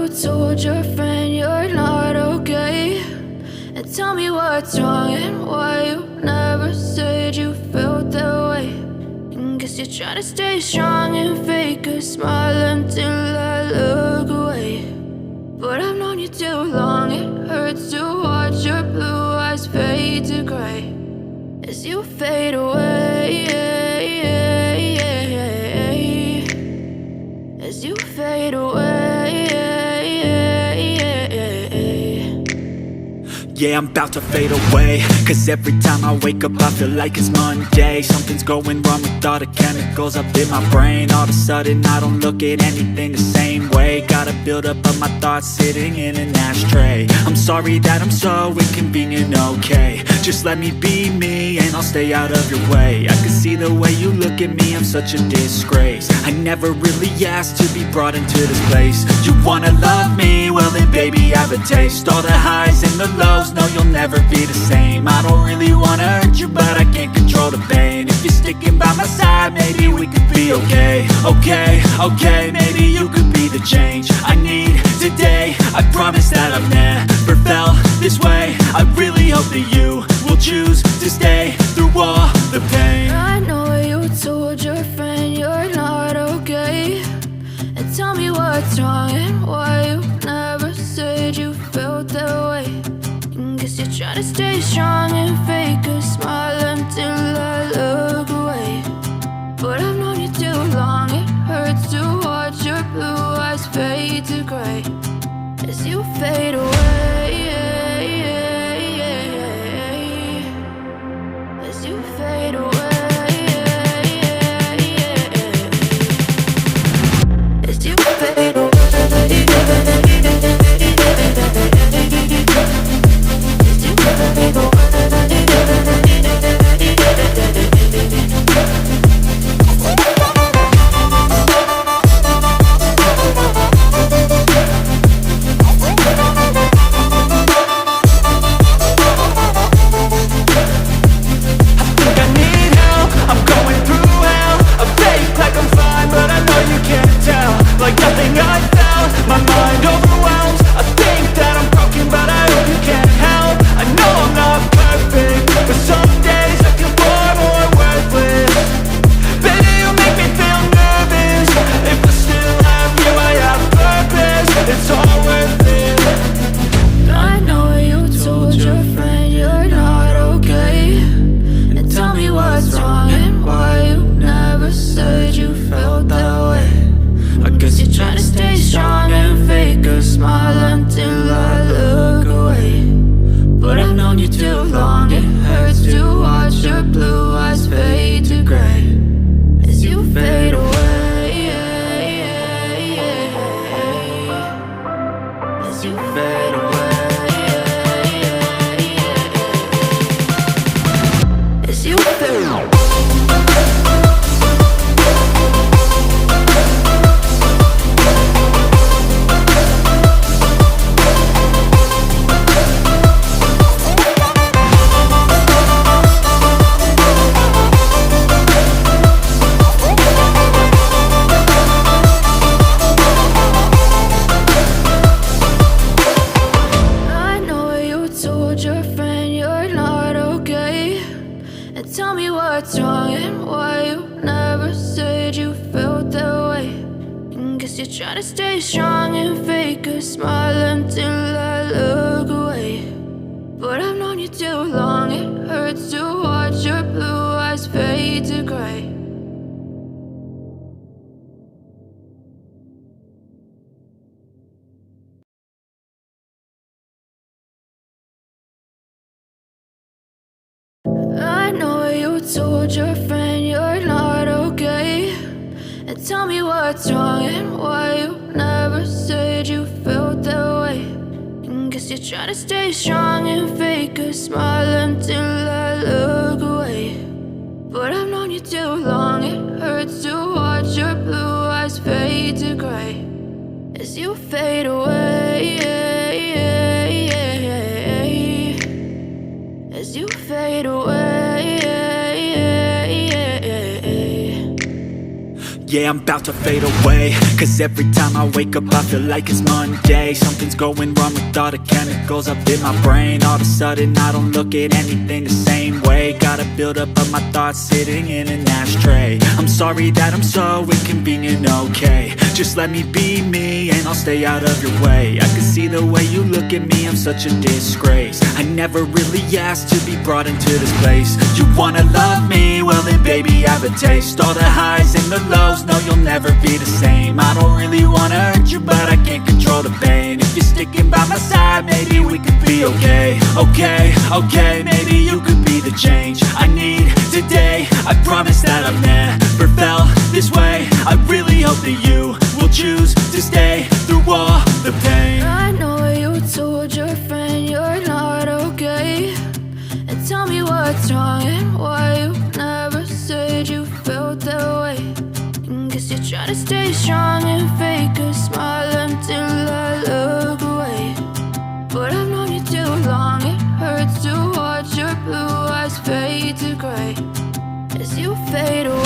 told your friend you're not okay? And tell me what's wrong and why you never said you felt that way. And guess you're trying to stay strong and fake a smile until I look away. But I've known you too long, it hurts to watch your blue eyes fade to gray as you fade away, as you fade away. Yeah, I'm about to fade away, cause every time I wake up I feel like it's Monday. Something's going wrong with all the chemicals up in my brain. All of a sudden I don't look at anything the same way. Got a buildup of my thoughts sitting in an ashtray. I'm sorry that I'm so inconvenient, okay? Just let me be me and I'll stay out of your way. I can see the way you look at me, I'm such a disgrace. I never really asked to be brought into this place. You wanna love me? Well then baby I have a taste. All the highs and the lows, no, you'll never be the same. I don't really wanna hurt you, but I can't control the pain. If you're sticking by my side, maybe we could be okay. Okay, maybe you could be the change I need today. I promise that I've never felt this way. I really hope that you will choose to stay through all the pain. I know you told your friend you're not okay. And tell me what's wrong and why you never said you felt that way. Guess you're trying to stay strong and fake a smile until I look away. But I've known you too long, it hurts to watch your blue eyes fade to gray as you fade away, as you fade away, as you fade away. I know you told your friend you're not okay. And tell me what's wrong and why you never said you felt that way. And guess you're trying to stay strong and fake a smile until I look away. But I've known you too long, it hurts to watch your blue eyes fade to gray as you fade away, as you fade away. Yeah, I'm about to fade away, cause every time I wake up I feel like it's Monday. Something's going wrong with all the chemicals up in my brain. All of a sudden I don't look at anything the same way. Got a buildup of my thoughts sitting in an ashtray. I'm sorry that I'm so inconvenient, okay. Just let me be me and I'll stay out of your way. I can see the way you look at me, I'm such a disgrace. I never really asked to be brought into this place. You wanna love me? Well then baby I have a taste. All the highs and the lows, no you'll never be the same. I don't really wanna hurt you but I can't control the pain. If you're sticking by my side maybe we could be okay. Okay, maybe you could be the change I need today. I promise that I've never felt this way. I really hope that you will choose to stay through all the pain. I know you told your friend you're not okay, and tell me what's wrong and why you never said you felt that way. Guess you're trying to stay strong and fake a smile until I look away. But I've known you too long, it hurts to watch your blue eyes fade to gray as you fade away.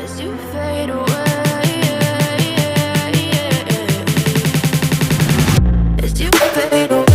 As you fade away. As you fade away.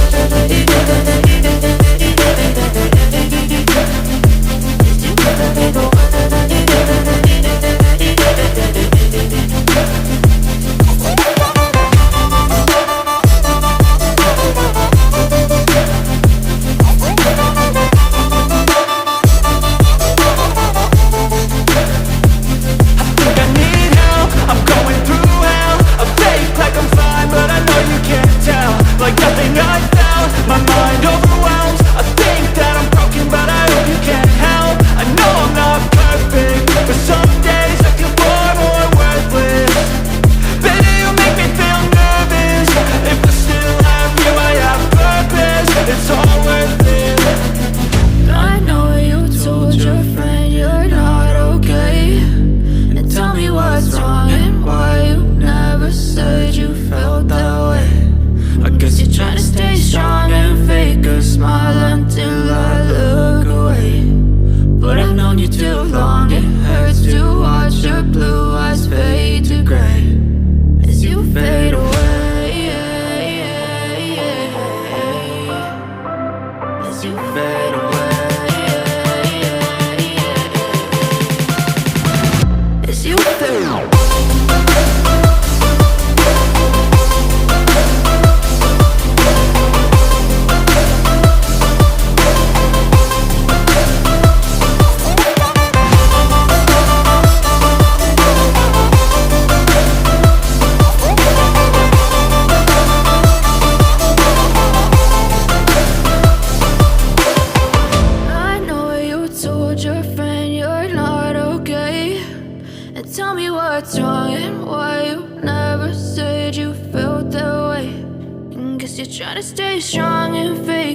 Tell me what's wrong and why you never said you felt that way. Guess you're trying to stay strong and fake